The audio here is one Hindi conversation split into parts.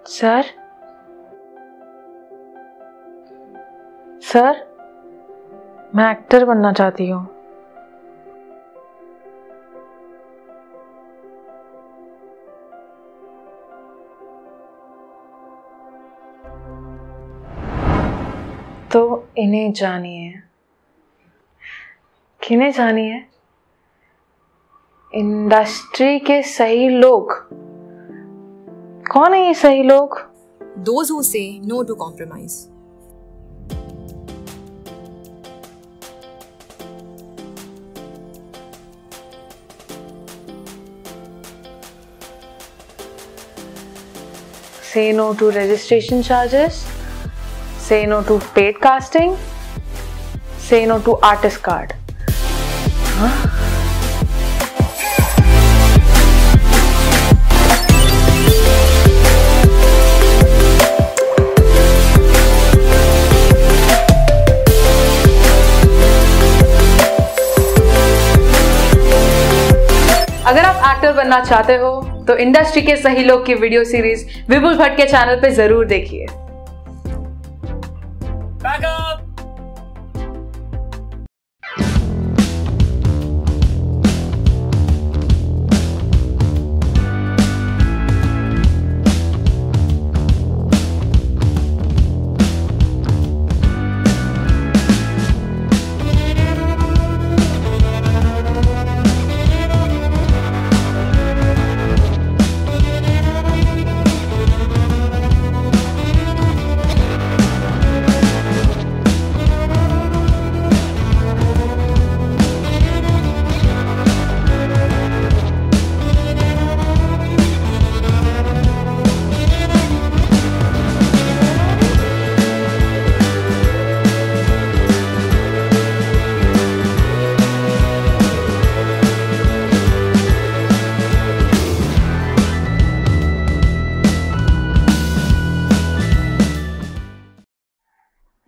सर सर मैं एक्टर बनना चाहती हूँ। तो इन्हें जानिए। किन्हें जानिए? इंडस्ट्री के सही लोग। कौन है ये सही लोग? Those who say no to compromise. Say no to registration charges. Say no to paid casting. Say no to artist card. हाँ? अगर आप एक्टर बनना चाहते हो तो इंडस्ट्री के सही लोग की वीडियो सीरीज विपुल भट्ट के चैनल पे जरूर देखिए।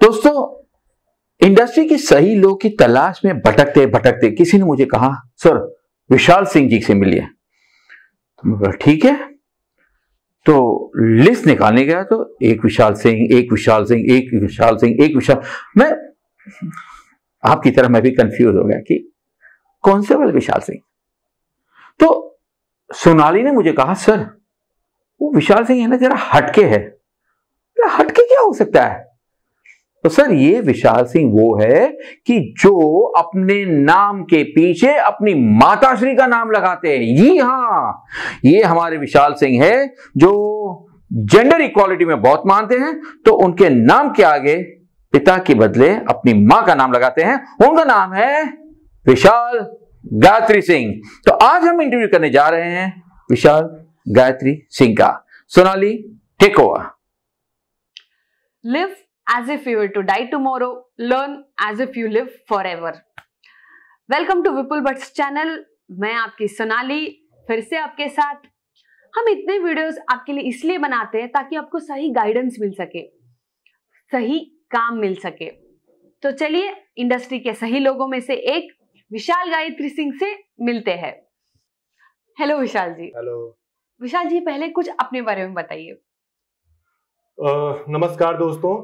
दोस्तों, इंडस्ट्री की सही लोग की तलाश में भटकते भटकते किसी ने मुझे कहा, सर विशाल सिंह जी से मिलिए। तो ठीक है, तो लिस्ट निकालने गया तो एक विशाल सिंह, एक विशाल सिंह, एक विशाल सिंह, एक विशाल। मैं आपकी तरह मैं भी कंफ्यूज हो गया कि कौन से वाले विशाल सिंह। तो सोनाली ने मुझे कहा, सर वो विशाल सिंह है ना, जरा हटके है। हटके क्या हो सकता है? तो सर ये विशाल सिंह वो है कि जो अपने नाम के पीछे अपनी माताश्री का नाम लगाते हैं। जी हाँ, ये हमारे विशाल सिंह है जो जेंडर इक्वालिटी में बहुत मानते हैं, तो उनके नाम के आगे पिता के बदले अपनी मां का नाम लगाते हैं। उनका नाम है विशाल गायत्री सिंह। तो आज हम इंटरव्यू करने जा रहे हैं विशाल गायत्री सिंह का। Sonali, take over. Live as if you were to die tomorrow. Learn as if you live forever. Welcome to Vipul Bhatt channel. मैं आपकी सोनाली फिर से आपके साथ। हम इतने वीडियोस आपके लिए इसलिए बनाते हैं ताकि आपको सही गाइडेंस मिल सके, सही काम मिल सके। तो चलिए इंडस्ट्री के सही लोगों में से एक विशाल गायत्री सिंह से मिलते हैं। हेलो विशाल जी। हेलो विशाल जी, पहले कुछ अपने बारे में बताइए। नमस्कार दोस्तों,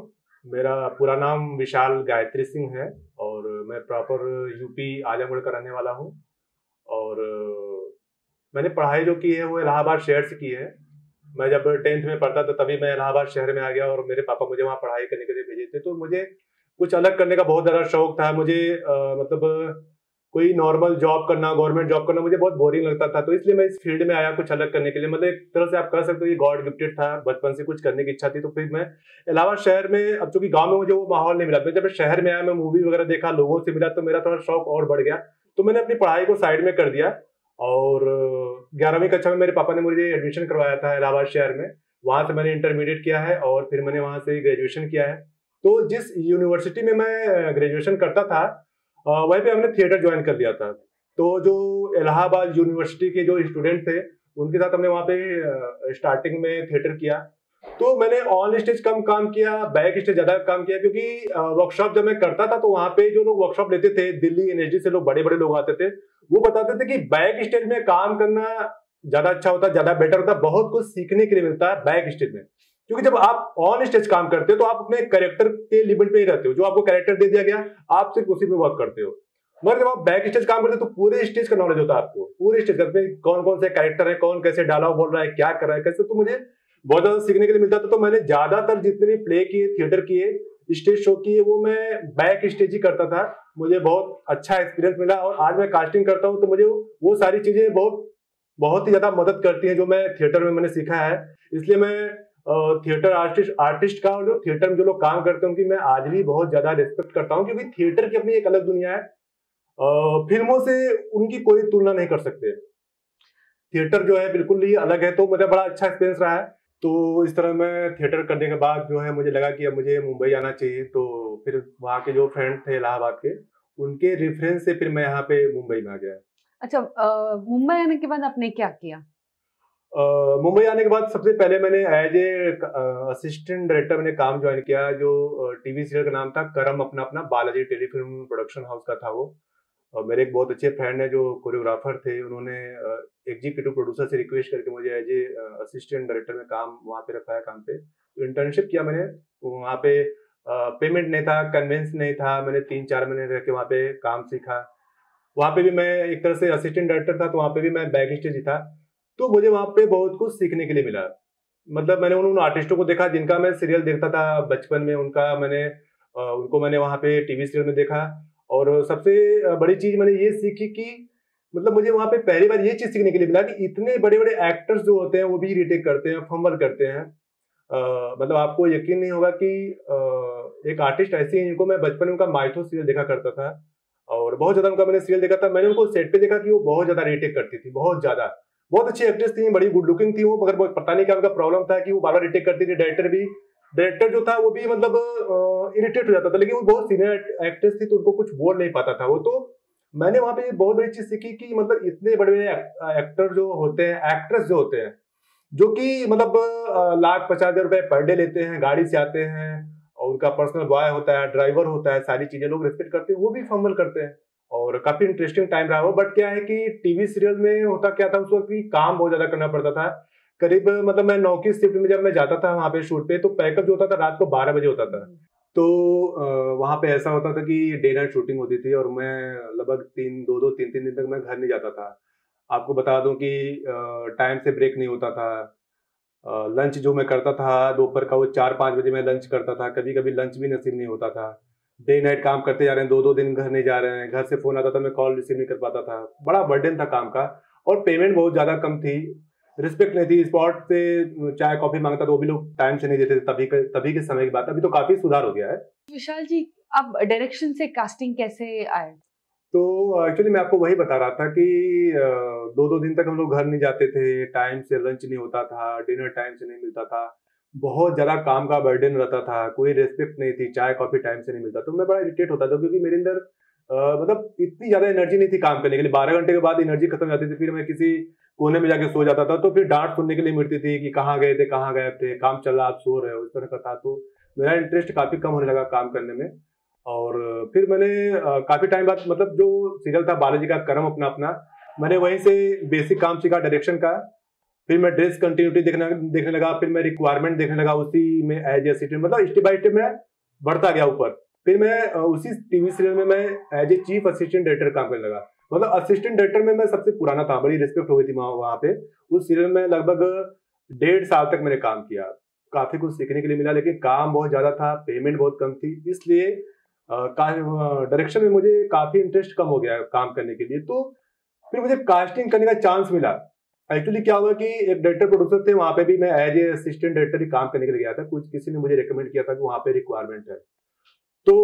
मेरा पूरा नाम विशाल गायत्री सिंह है और मैं प्रॉपर यूपी आजमगढ़ का रहने वाला हूँ। और मैंने पढ़ाई जो की है वो इलाहाबाद शहर से की है। मैं जब 10th में पढ़ता था तभी मैं इलाहाबाद शहर में आ गया और मेरे पापा मुझे वहाँ पढ़ाई करने के लिए भेजे थे। तो मुझे कुछ अलग करने का बहुत ज़्यादा शौक था। मुझे मतलब कोई नॉर्मल जॉब करना, गवर्नमेंट जॉब करना मुझे बहुत बोरिंग लगता था। तो इसलिए मैं इस फील्ड में आया कुछ अलग करने के लिए। मतलब एक तरह से आप कह सकते हो ये गॉड गिफ्टेड था, बचपन से कुछ करने की इच्छा थी। तो फिर मैं इलाहाबाद शहर में, अब चूंकि गांव में मुझे वो माहौल नहीं मिला, जब मैं शहर में आया, मैं मूवी वगैरह देखा, लोगों से मिला, तो मेरा थोड़ा शौक और बढ़ गया। तो मैंने अपनी पढ़ाई को साइड में कर दिया और 11वीं कक्षा में मेरे पापा ने मुझे एडमिशन करवाया था इलाहाबाद शहर में। वहां से मैंने इंटरमीडिएट किया है और फिर मैंने वहां से ग्रेजुएशन किया है। तो जिस यूनिवर्सिटी में मैं ग्रेजुएशन करता था वहीं पे हमने थिएटर ज्वाइन कर लिया था। तो जो इलाहाबाद यूनिवर्सिटी के जो स्टूडेंट थे उनके साथ हमने वहाँ पे स्टार्टिंग में थिएटर किया। तो मैंने ऑन स्टेज कम काम किया, बैक स्टेज ज्यादा काम किया, क्योंकि वर्कशॉप जब मैं करता था तो वहाँ पे जो लोग वर्कशॉप लेते थे, दिल्ली एनएसडी से लोग, बड़े बड़े लोग आते थे, वो बताते थे कि बैक स्टेज में काम करना ज्यादा अच्छा होता है, ज्यादा बेटर होता है, बहुत कुछ सीखने के लिए मिलता है बैक स्टेज में। क्योंकि जब आप ऑन स्टेज काम करते हो तो आप अपने कैरेक्टर के लिमिट पे ही रहते हो, जो आपको कैरेक्टर दे दिया गया आप सिर्फ उसी पे वर्क करते हो। मगर जब आप बैक स्टेज काम करते हो तो पूरे स्टेज का नॉलेज होता है आपको, पूरे स्टेज पे कौन कौन से कैरेक्टर है, कौन कैसे डायलॉग बोल रहा है, क्या कर रहा है, कैसे। तो मुझे बहुत ज्यादा सीखने के लिए मिलता था। तो मैंने ज्यादातर जितने भी प्ले किए, थिएटर किए, स्टेज शो किए, वो मैं बैक स्टेज ही करता था। मुझे बहुत अच्छा एक्सपीरियंस मिला और आज मैं कास्टिंग करता हूँ तो मुझे वो सारी चीजें बहुत ही ज्यादा मदद करती हैं जो मैं थिएटर में मैंने सीखा है। इसलिए मैं थिएटर आर्टिस्ट का और जो थिएटर में जो लोग काम करते हैं उनकी मैं आज भी बहुत ज्यादा रिस्पेक्ट करता हूँ, क्योंकि थिएटर की अपनी एक अलग दुनिया है। फिल्मों से उनकी कोई तुलना नहीं कर सकते। थिएटर जो है बिल्कुल ही अलग है। तो मेरा बड़ा अच्छा एक्सपीरियंस रहा है। तो इस तरह मैं थिएटर करने के बाद जो है मुझे लगा कि अब मुझे मुंबई आना चाहिए। तो फिर वहाँ के जो फ्रेंड थे इलाहाबाद के, उनके रेफरेंस से फिर मैं यहाँ पे मुंबई में आ गया। अच्छा, मुंबई आने के बाद आपने क्या किया? मुंबई आने के बाद सबसे पहले मैंने एज ए असिस्टेंट डायरेक्टर मैंने काम ज्वाइन किया। जो टीवी सीरियल का नाम था करम अपना अपना, बालाजी टेलीफिल्म प्रोडक्शन हाउस का था वो। और मेरे एक बहुत अच्छे फ्रेंड है जो कोरियोग्राफर थे, उन्होंने एग्जीक्यूटिव प्रोड्यूसर से रिक्वेस्ट करके मुझे एज ए असिस्टेंट डायरेक्टर में काम वहाँ पे रखा है काम पे। तो इंटर्नशिप किया मैंने वहाँ पे। पेमेंट नहीं था, कन्वेंस नहीं था, मैंने 3-4 महीने रह के वहाँ पे काम सीखा। वहाँ पे भी मैं एक तरह से असिस्टेंट डायरेक्टर था, तो वहाँ पे भी मैं बैक स्टेज ही था। तो मुझे वहाँ पे बहुत कुछ सीखने के लिए मिला। मतलब मैंने उन आर्टिस्टों को देखा जिनका मैं सीरियल देखता था बचपन में, उनको मैंने वहाँ पे टीवी सीरियल में देखा। और सबसे बड़ी चीज मैंने ये सीखी कि मतलब मुझे वहाँ पे पहली बार ये चीज सीखने के लिए मिला कि इतने बड़े बड़े एक्टर्स जो होते हैं वो भी रीटेक करते हैं, फंबल करते हैं। मतलब आपको यकीन नहीं होगा कि एक आर्टिस्ट ऐसे हैं जिनको मैं बचपन में उनका माइथो सीरियल देखा करता था और बहुत ज्यादा उनका मैंने सीरियल देखा था। मैंने उनको सेट पे देखा कि वो बहुत ज्यादा रीटेक करती थी, बहुत ज्यादा। बहुत अच्छी एक्ट्रेस थी, बड़ी गुड लुकिंग थी वो, मगर पता नहीं क्या उनका प्रॉब्लम था कि वो बार बार रीटेक करती थी। डायरेक्टर जो था वो भी मतलब इरिटेट हो जाता था, लेकिन वो बहुत सीनियर एक्ट्रेस थी तो उनको कुछ बोल नहीं पाता था वो। तो मैंने वहां पे बहुत बड़ी चीज सीखी कि मतलब इतने बड़े बड़े एक्टर जो होते हैं, एक्ट्रेस जो होते हैं, जो कि मतलब लाख 50,000 रुपए पर डे लेते हैं, गाड़ी से आते हैं और उनका पर्सनल बॉय होता है, ड्राइवर होता है, सारी चीजें लोग रिस्पेक्ट करते हैं, वो भी फंबल करते हैं। और काफी इंटरेस्टिंग टाइम रहा वो। बट क्या है कि टीवी सीरियल में होता क्या था उस वक्त की, काम बहुत ज्यादा करना पड़ता था। करीब मतलब मैं 9 की शिफ्ट में जब मैं जाता था वहां पे शूट पे, तो पैकअप जो होता था रात को 12 बजे होता था। तो वहां पे ऐसा होता था कि डे नाइट शूटिंग होती थी और मैं लगभग 3 दिन तक मैं घर नहीं जाता था। आपको बता दूं कि टाइम से ब्रेक नहीं होता था। लंच जो मैं करता था दोपहर का वो 4-5 बजे मैं लंच करता था, कभी कभी लंच भी नसीब नहीं होता था। डे नाइट काम करते जा रहे हैं, 2-2 दिन घर नहीं जा रहे हैं, घर से फोन आता था मैं कॉल रिसीव नहीं कर पाता था। बड़ा बर्डन था काम का और पेमेंट बहुत ज्यादा कम थी, रिस्पेक्ट नहीं थी। स्पॉट से चाय कॉफी मांगता तो वो भी लोग टाइम से नहीं देते थे। तभी के समय की बात, अभी तो काफी सुधार हो गया है। विशाल जी, अब डायरेक्शन से कास्टिंग कैसे आए? तो एक्चुअली मैं आपको वही बता रहा था कि 2-2 दिन तक हम लोग घर नहीं जाते थे, टाइम से लंच नहीं होता था, डिनर टाइम से नहीं मिलता था, बहुत ज्यादा काम का बर्डन रहता था, कोई रेस्पेक्ट नहीं थी, चाय कॉफी टाइम से नहीं मिलता। तो मैं बड़ा इरिटेट होता था क्योंकि मेरे अंदर मतलब इतनी ज्यादा एनर्जी नहीं थी काम करने के लिए। 12 घंटे के बाद एनर्जी खत्म हो जाती थी, फिर मैं किसी कोने में जाके सो जाता था। तो फिर डांट सुनने के लिए मिलती थी कि कहाँ गए थे, कहाँ गए थे, काम चल रहा आप सो रहे हो, इस तरह का था। तो मेरा इंटरेस्ट काफी कम होने लगा काम करने में। और फिर मैंने काफी टाइम बाद मतलब जो सीरियल था बालाजी का करम अपना अपना, मैंने वहीं से बेसिक काम सीखा डायरेक्शन का। फिर मैं ड्रेस कंटिन्यूटी देखने लगा, फिर मैं रिक्वायरमेंट देखने लगा, उसी में एज ए असिस्टेंट मतलब स्टेप बाय स्टेप मैं बढ़ता गया ऊपर। फिर मैं उसी टीवी सीरियल में मैं as a chief assistant director काम करने लगा। मतलब असिस्टेंट डायरेक्टर में मैं सबसे पुराना था, बड़ी रिस्पेक्ट हो गई थी वहां पे। उस सीरियल में लगभग 1.5 साल तक मैंने काम किया, काफी कुछ सीखने के लिए मिला, लेकिन काम बहुत ज्यादा था, पेमेंट बहुत कम थी, इसलिए डायरेक्शन में मुझे काफी इंटरेस्ट कम हो गया काम करने के लिए। तो फिर मुझे कास्टिंग करने का चांस मिला। एक्चुअली क्या हुआ कि एक डायरेक्टर प्रोड्यूसर थे, वहां पे भी मैं एज ए असिस्टेंट डायरेक्टर ही काम करने के लिए गया था। किसी ने मुझे रिकमेंड किया था कि वहां पे रिक्वायरमेंट है, तो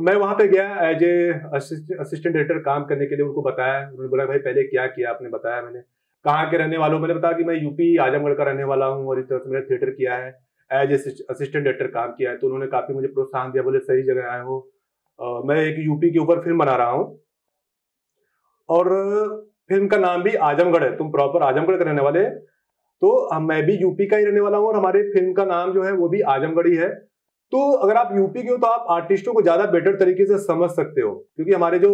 मैं वहां पे गया एज ए असिस्टेंट डायरेक्टर काम करने के लिए। उनको बताया, उन्होंने बोला भाई पहले क्या किया आपने, बताया मैंने कहाँ के रहने वालों, मैंने बताया कि मैं यूपी आजमगढ़ का रहने वाला हूँ और इस तरह से मैंने थिएटर किया है, एज ए असिस्टेंट डायरेक्टर काम किया है। तो उन्होंने काफी मुझे प्रोत्साहन दिया, बोले सही जगह आए हो। मैं एक यूपी के ऊपर फिल्म बना रहा हूँ और फिल्म का नाम भी आजमगढ़ है, तुम प्रॉपर आजमगढ़ के रहने वाले, तो मैं भी यूपी का ही रहने वाला हूँ और हमारे फिल्म का नाम जो है वो भी आजमगढ़ ही है। तो अगर आप यूपी के हो तो आप आर्टिस्टों को ज्यादा बेटर तरीके से समझ सकते हो, क्योंकि हमारे जो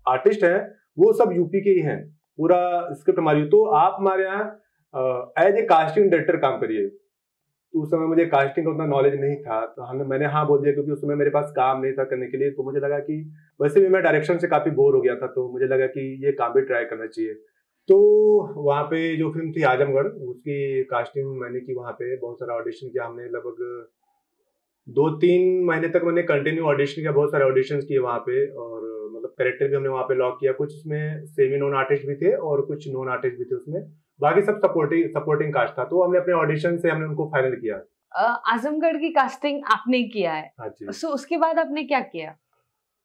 आर्टिस्ट हैं वो सब यूपी के ही हैं, पूरा स्क्रिप्ट हमारी, तो आप हमारे यहाँ एज ए कास्टिंग डायरेक्टर काम करिए। तो उस समय मुझे कास्टिंग का उतना नॉलेज नहीं था, तो मैंने हाँ बोल दिया, क्योंकि उस समय मेरे पास काम नहीं था करने के लिए। तो मुझे लगा कि वैसे भी मैं डायरेक्शन से काफी बोर हो गया था, तो मुझे लगा कि ये काम भी ट्राई करना चाहिए। तो वहाँ पे जो फिल्म थी आजमगढ़, उसकी कास्टिंग मैंने की। वहाँ पे बहुत सारा ऑडिशन किया हमने, लगभग 2-3 महीने तक मैंने कंटिन्यू ऑडिशन किया, बहुत सारे ऑडिशन किए वहाँ पे। और मतलब कैरेक्टर भी हमने वहाँ पे लॉक किया, कुछ उसमें सेमी नॉन आर्टिस्ट भी थे और कुछ नॉन आर्टिस्ट भी थे उसमें, बाकी सब सपोर्टिंग कास्ट था। तो हमने अपने ऑडिशन से हमने उनको फाइनल किया। आजमगढ़ की कास्टिंग आपने किया है, हाँ जी। सो उसके बाद आपने क्या किया?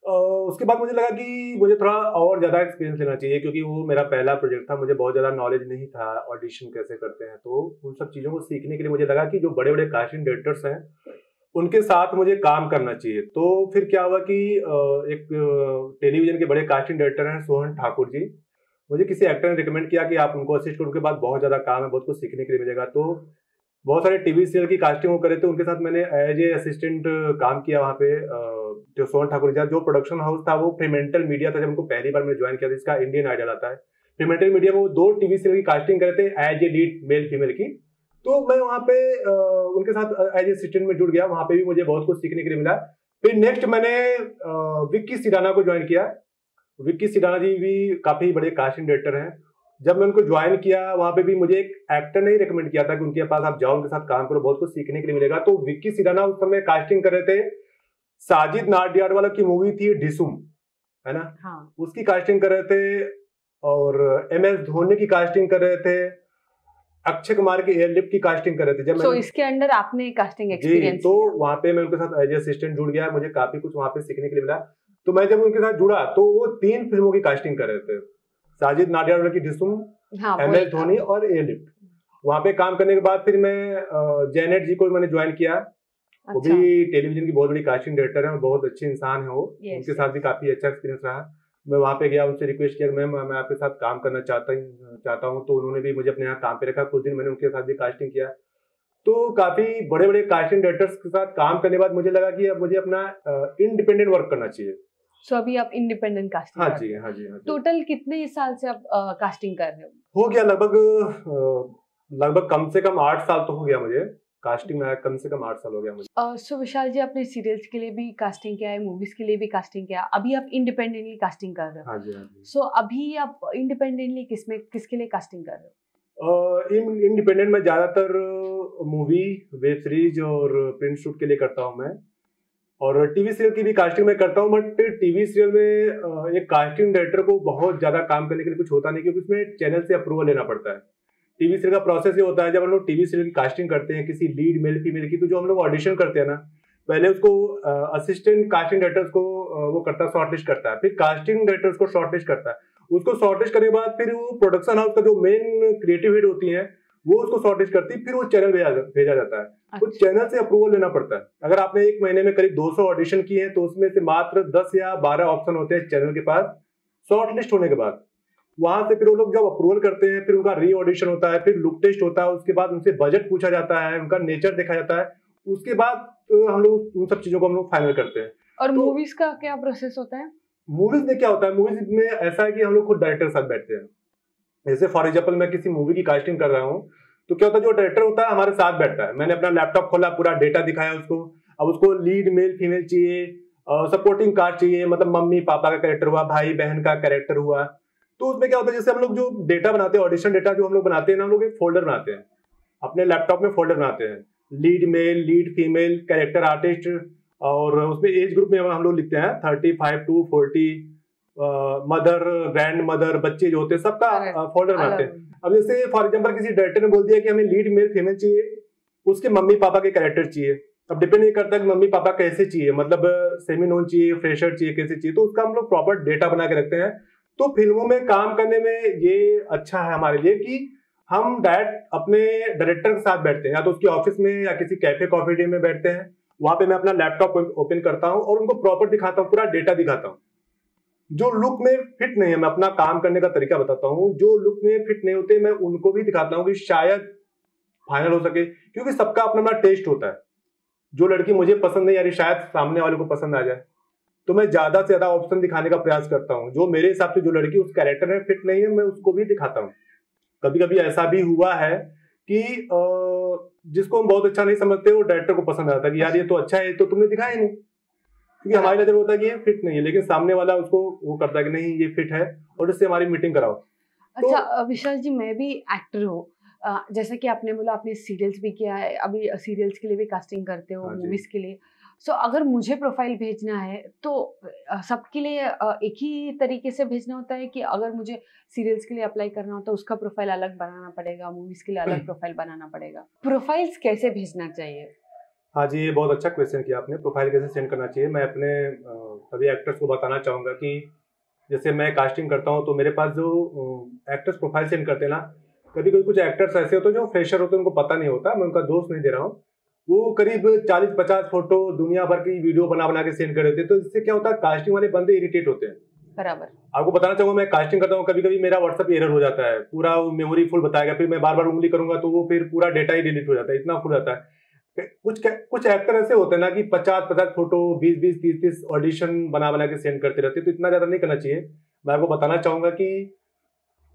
उसके बाद मुझे लगा कि मुझे थोड़ा और ज़्यादा एक्सपीरियंस लेना चाहिए, क्योंकि वो मेरा पहला प्रोजेक्ट था, मुझे बहुत ज़्यादा नॉलेज नहीं था ऑडिशन कैसे करते हैं। तो उन सब चीज़ों को सीखने के लिए मुझे लगा कि जो बड़े बड़े कास्टिंग डायरेक्टर्स हैं उनके साथ मुझे काम करना चाहिए। तो फिर क्या हुआ कि एक टेलीविजन के बड़े कास्टिंग डायरेक्टर हैं सोहन ठाकुर जी, मुझे किसी एक्टर ने रिकमेंड किया कि आप उनको असिस्ट करो, उनके बाद बहुत ज़्यादा काम है, बहुत कुछ सीखने के लिए मिलेगा। तो बहुत सारे टीवी सीरियल की कास्टिंग वो करे थे, उनके साथ मैंने एज ए असिस्टेंट काम किया वहाँ पे। जो सोहन ठाकुर जी, जो प्रोडक्शन हाउस था वो फ्रीमेंटल मीडिया था, जब उनको पहली बार मैंने ज्वाइन किया था, इसका इंडियन आइडल आता है। फ्रीमेंटल मीडिया में वो 2 टीवी सीरियल की कास्टिंग करे थे as a lead male female की। तो मैं वहाँ पे उनके साथ एज ए असिस्टेंट में जुड़ गया, वहाँ पे भी मुझे बहुत कुछ सीखने के लिए मिला। फिर नेक्स्ट मैंने विक्की सिडाना को ज्वाइन किया। विक्की सिडाना जी भी काफी बड़े कास्टिंग डायरेक्टर हैं। जब मैं उनको ज्वाइन किया, वहाँ पे भी मुझे एक एक्टर ने ही रिकमेंड किया था कि उनके पास आप जाओ, उनके साथ काम करो, बहुत कुछ सीखने के लिए मिलेगा। तो विक्की सिडाना उस समय कास्टिंग कर रहे थे, साजिद नाडियाडवाला की मूवी थी डिसुम, है ना, हाँ। उसकी कास्टिंग कर रहे थे। और MS धोनी की कास्टिंग कर रहे थे, अक्षय कुमार की एयरलिफ्ट की कास्टिंग कर रहे थे। जब so, इसके अंडर आपने कास्टिंग जी, एक्सपीरियंस तो वहाँ पे मैं उनके साथ एज असिस्टेंट जुड़ गया, मुझे काफी कुछ वहाँ पे सीखने के लिए मिला। तो मैं जब उनके साथ जुड़ा तो वो 3 फिल्मों की कास्टिंग कर रहे थे, साजिद नाडियाडवाला की डिसुम, हाँ, MS धोनी और एयरलिफ्ट। वहाँ पे काम करने के बाद फिर मैं जेनेट जी को मैंने ज्वाइन किया। वो अच्छा। भी टेलीविजन की बहुत बड़ी कास्टिंग डायरेक्टर है और बहुत अच्छे इंसान है वो। Yes, उनके साथ भी काफी अच्छा एक्सपीरियंस रहा। मैं वहाँ पे गया, उनसे रिक्वेस्ट किया, मैम मैं आपके साथ काम करना चाहता हूँ। तो उन्होंने भी मुझे अपने यहाँ काम पे रखा, कुछ दिन मैंने उनके साथ भी कास्टिंग किया। तो काफी बड़े बड़े कास्टिंग डायरेक्टर्स के साथ काम करने के बाद मुझे लगा कि अब मुझे अपना इंडिपेंडेंट वर्क करना चाहिए। सो अभी आप इंडिपेंडेंट कास्टिंग हाँ जी, हाँ जी, हाँ जी। टोटल कितने साल से आप कास्टिंग कर रहे हो? हो गया लगभग कम से कम 8 साल तो हो गया मुझे कास्टिंग में, कम से कम 8 साल हो गया मुझे। सो विशाल जी, आपने सीरियल्स के लिए भी कास्टिंग किया है, मूवीज के लिए भी कास्टिंग किया, अभी आप इंडिपेंडेंटली कास्टिंग कर रहे हो। हाँ जी, हाँ जी। सो अभी आप इंडिपेंडेंटली किसके लिए कास्टिंग कर रहे हो? इंडिपेंडेंट में ज्यादातर मूवी, वेब सीरीज और प्रिंट शूट के लिए करता हूँ मैं। और टीवी सीरियल की भी कास्टिंग में करता हूँ, बट टीवी सीरियल में एक कास्टिंग डायरेक्टर को बहुत ज्यादा काम करने के लिए कुछ होता नहीं, क्योंकि उसमें चैनल से अप्रूवल लेना पड़ता है। टीवी सीरियल का प्रोसेस ये होता है, जब हम लोग टीवी सीरियल की कास्टिंग करते हैं किसी लीड मेल फीमेल की, तो जो हम लोग ऑडिशन करते हैं ना, पहले उसको असिस्टेंट कास्टिंग डायरेक्टर्स को वो करता है, शॉर्टलिस्ट करता है, फिर कास्टिंग डायरेक्टर्स को शॉर्टलिस्ट करता है। उसको शॉर्टलिस्ट करने के बाद फिर वो प्रोडक्शन हाउस का जो मेन क्रिएटिव हेड होती है वो उसको शॉर्टलिस्ट करती है, फिर वो चैनल भेजा जाता है। तो चैनल से अप्रूवल लेना पड़ता है। अगर आपने 1 महीने में करीब 200 ऑडिशन किए हैं, तो उसमें से मात्र 10 या 12 ऑप्शन होते हैं चैनल के पास शॉर्टलिस्ट होने के बाद। वहां से फिर वो लोग जब अप्रूवल करते हैं, फिर उनका री ऑडिशन होता है, फिर लुक टेस्ट होता है, उसके बाद उनसे बजट पूछा जाता है, उनका नेचर देखा जाता है, उसके बाद हम लोग उन सब चीजों को हम लोग फाइनल करते हैं। और मूवीज का क्या प्रोसेस होता है? मूवीज में क्या होता है, मूवीज में ऐसा है कि हम लोग खुद डायरेक्टर के साथ बैठते हैं। जैसे फॉर एग्जाम्पल मैं किसी मूवी की कास्टिंग कर रहा हूँ, तो क्या होता है, जो डायरेक्टर होता है हमारे साथ बैठता है। मैंने अपना लैपटॉप खोला, पूरा डेटा दिखाया उसको। अब उसको लीड मेल फीमेल चाहिए, सपोर्टिंग कास्ट चाहिए, मतलब मम्मी पापा का कैरेक्टर हुआ, भाई बहन का कैरेक्टर हुआ। तो उसमें क्या होता है, जैसे हम लोग जो डेटा बनाते हैं, ऑडिशन डेटा जो हम लोग बनाते हैं ना, हम लोग एक फोल्डर बनाते हैं, अपने लैपटॉप में फोल्डर बनाते हैं, lead male, lead female, character artist, और उसमें एज ग्रुप में हम लोग लिखते हैं 35 to 40, मदर, ग्रैंड मदर, बच्चे जो होते हैं सबका फोल्डर बनाते हैं। अब जैसे फॉर एग्जांपल किसी डायरेक्टर ने बोल दिया कि हमें लीड मेल फीमेल चाहिए, उसके मम्मी पापा के कैरेक्टर चाहिए। अब डिपेंड ये करता है कि मम्मी पापा कैसे चाहिए, मतलब सेमी नोन चाहिए, फ्रेशर चाहिए, कैसे चाहिए, तो उसका हम लोग प्रॉपर डेटा बना के रखते हैं। तो फिल्मों में काम करने में ये अच्छा है हमारे लिए कि हम डायरेक्ट अपने डायरेक्टर के साथ बैठते हैं, या तो उसके ऑफिस में या किसी कैफे कॉफी डे में बैठते हैं। वहां पे मैं अपना लैपटॉप ओपन करता हूँ और उनको प्रॉपर दिखाता हूँ, पूरा डेटा दिखाता हूँ। जो लुक में फिट नहीं है, मैं अपना काम करने का तरीका बताता हूँ, जो लुक में फिट नहीं होते मैं उनको भी दिखाता हूँ कि शायद फाइनल हो सके, क्योंकि सबका अपना अपना टेस्ट होता है। जो लड़की मुझे पसंद नहीं आ रही शायद सामने वाले को पसंद आ जाए। तो मैं ज्यादा से ज्यादा ऑप्शन दिखाने का प्रयास करता हूँ। जो मेरे हिसाब से जो लड़की उस कैरेक्टर में फिट नहीं है, मैं उसको भी दिखाता हूँ। कभी कभी ऐसा भी हुआ है कि जिसको हम बहुत अच्छा नहीं समझते, वो डायरेक्टर को पसंद आता है कि यार ये तो अच्छा है, तो तुमने दिखाया नहीं, क्योंकि हमारी नजर होता है कि ये फिट नहीं है, लेकिन सामने वाला उसको वो करता है कि नहीं ये फिट है और इससे हमारी मीटिंग कराओ। अच्छा विशाल जी, मैं भी एक्टर हूँ। जैसा कि आपने बोला, आपने सीरियल्स भी किया है, अभी सीरियल्स के लिए भी कास्टिंग करते हो, हाँ जी। मूवीज के लिए। सो अगर मुझे प्रोफाइल भेजना है तो सबके लिए एक ही तरीके से भेजना होता है कि अगर मुझे सीरियल्स के लिए अप्लाई करना होता है उसका प्रोफाइल अलग बनाना पड़ेगा, मूवीज के लिए अलग प्रोफाइल बनाना पड़ेगा? प्रोफाइल्स कैसे भेजना चाहिए? हाँ जी, ये बहुत अच्छा क्वेश्चन किया आपने। प्रोफाइल कैसे सेंड करना चाहिए, मैं अपने सभी एक्टर्स को बताना चाहूँगा कि जैसे मैं कास्टिंग करता हूँ तो मेरे पास जो एक्टर्स प्रोफाइल सेंड करते हैं ना, कभी कभी कुछ एक्टर्स ऐसे होते हैं जो फ्रेशर होते हैं, उनको पता नहीं होता, मैं उनका दोष नहीं दे रहा हूँ। वो करीब 40-50 फोटो दुनिया भर की वीडियो बना बना के सेंड कर देते हैं, तो इससे क्या होता है, कास्टिंग वाले बंदे इरिटेट होते हैं। बराबर। आपको बताना चाहूंगा, मैं कास्टिंग करता हूँ, कभी कभी मेरा व्हाट्सएप एरर हो जाता है, पूरा मेमोरी फुल बताएगा, फिर मैं बार बार उंगली करूंगा तो वो फिर पूरा डेटा ही डिलीट हो जाता है, इतना फुल जाता है। कुछ एक्टर ऐसे होते हैं ना कि 50-50 फोटो 20-20 30-30 ऑडिशन बना बना के सेंड करते रहते हैं, तो इतना ज्यादा नहीं करना चाहिए। मैं आपको बताना चाहूंगा कि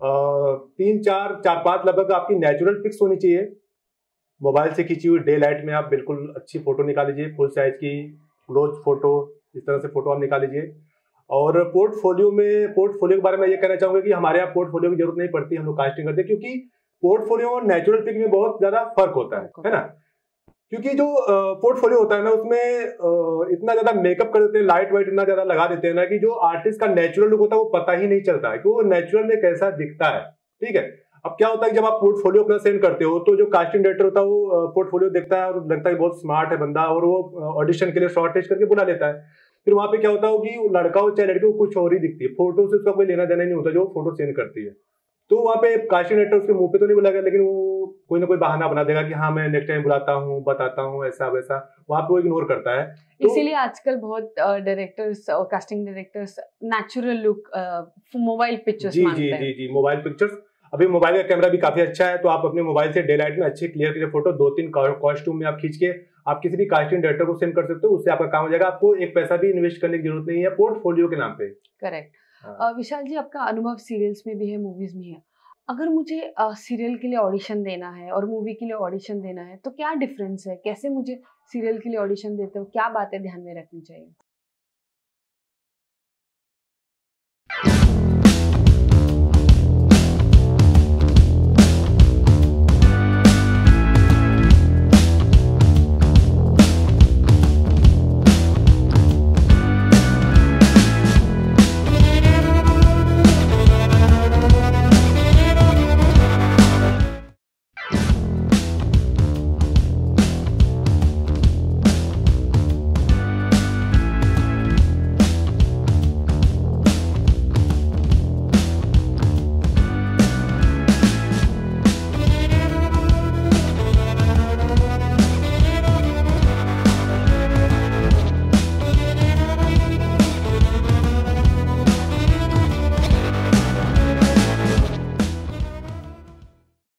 3-4-5 लगभग आपकी नेचुरल पिक्स होनी चाहिए, मोबाइल से खींची हुई डे लाइट में आप बिल्कुल अच्छी फोटो निकाल लीजिए, फुल साइज की क्लोज फोटो, इस तरह से फोटो आप निकाल लीजिए। और पोर्टफोलियो के बारे में ये कहना चाहूंगा कि हमारे यहाँ पोर्टफोलियो की जरूरत नहीं पड़ती, हम लोग कास्टिंग करते हैं, क्योंकि पोर्टफोलियो और नेचुरल पिक में बहुत ज्यादा फर्क होता है ना। क्योंकि जो पोर्टफोलियो होता है ना, उसमें इतना ज्यादा मेकअप कर देते हैं, लाइट वाइट इतना ज्यादा लगा देते हैं ना कि जो आर्टिस्ट का नेचुरल लुक होता है वो पता ही नहीं चलता है कि वो नेचुरल में कैसा दिखता है। ठीक है, अब क्या होता है कि जब आप पोर्टफोलियो अपना सेंड करते हो तो जो कास्टिंग डायरेक्टर होता है वो पोर्टफोलियो देखता है और लगता है बहुत स्मार्ट है बंदा, और वो ऑडिशन के लिए शॉर्ट टेस्ट करके बुला लेता है। फिर वहां पे क्या होता है कि लड़का हो चाहे लड़की हो, कुछ और ही दिखती है, फोटो से उसका कोई लेना देना नहीं होता जो फोटो सेंड करती है। तो वहाँ पे कास्टिंग डायरेक्टर उसके मुंह पे तो नहीं बुलाएगा, लेकिन वो कोई ना कोई बहाना बना देगा कि हाँ मैं नेक्स्ट टाइम बुलाता हूँ, बताता हूँ, ऐसा वैसा, वहाँ पे वो इग्नोर करता है। तो इसीलिए आजकल बहुत डायरेक्टर्स और casting directors natural look mobile pictures मांगते हैं। जी, मोबाइल पिक्चर्स। अभी मोबाइल का कैमरा भी काफी अच्छा है, तो आप अपने मोबाइल से डे लाइट में अच्छे क्लियर क्लियर फोटो 2-3 कॉस्ट्यूम में आप खींच के आप किसी भी कास्टिंग डायरेक्टर को सेंड कर सकते हो, उससे आपका काम हो जाएगा, आपको एक पैसा भी इन्वेस्ट करने की जरूरत नहीं है पोर्टफोलियो के नाम पे। करेक्ट। विशाल जी, आपका अनुभव सीरियल्स में भी है, मूवीज में है। अगर मुझे सीरियल के लिए ऑडिशन देना है और मूवी के लिए ऑडिशन देना है तो क्या डिफरेंस है? कैसे मुझे सीरियल के लिए ऑडिशन देते हो, क्या बातें ध्यान में रखनी चाहिए?